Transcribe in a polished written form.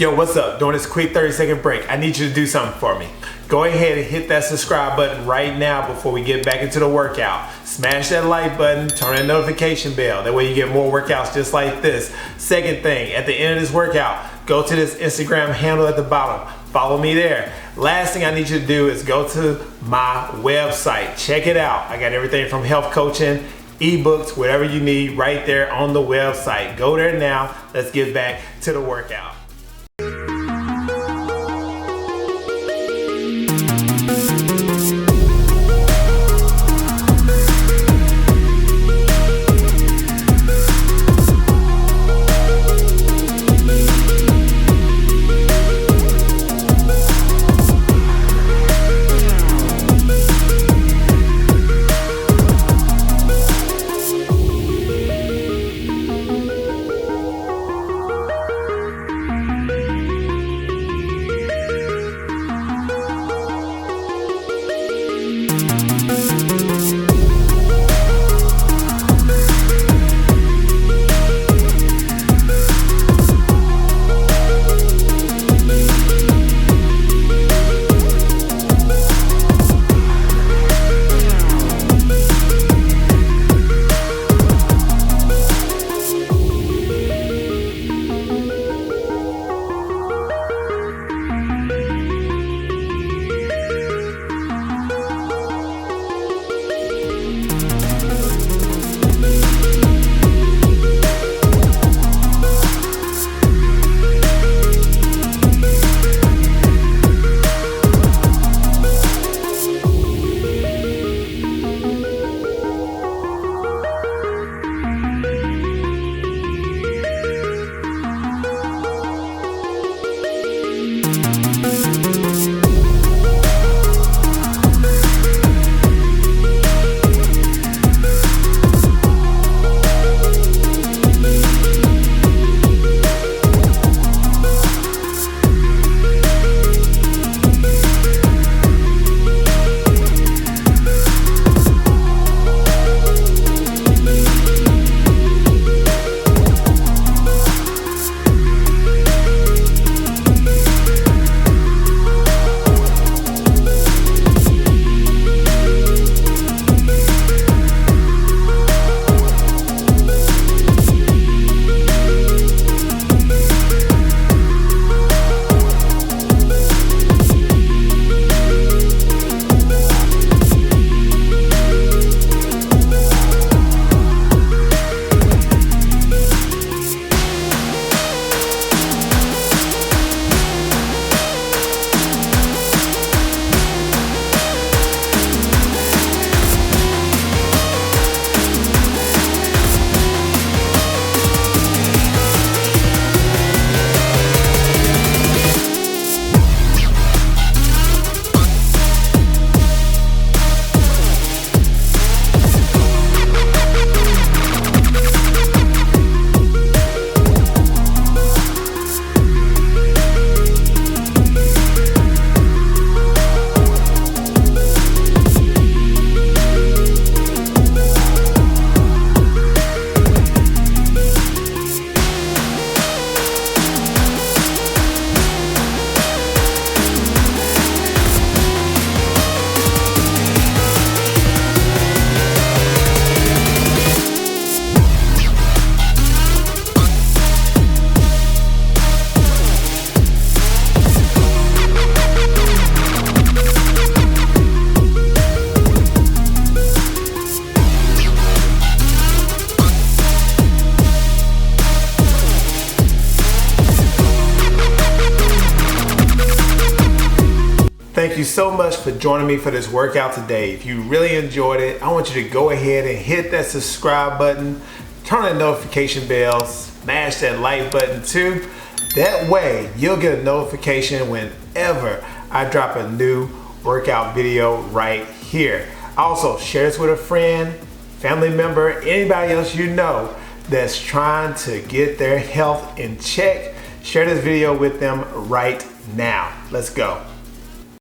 Yo, what's up? During this quick 30-second break, I need you to do something for me. Go ahead and hit that subscribe button right now before we get back into the workout. Smash that like button, turn that notification bell. That way you get more workouts just like this. Second thing, at the end of this workout, go to this Instagram handle at the bottom. Follow me there. Last thing I need you to do is go to my website. Check it out. I got everything from health coaching, ebooks, whatever you need right there on the website. Go there now. Let's get back to the workout. Thank you so much for joining me for this workout today. If you really enjoyed it, I want you to go ahead and hit that subscribe button, turn on the notification bell, smash that like button too. That way you'll get a notification whenever I drop a new workout video right here. Also, share this with a friend, family member, anybody else you know that's trying to get their health in check. Share this video with them right now. Let's go.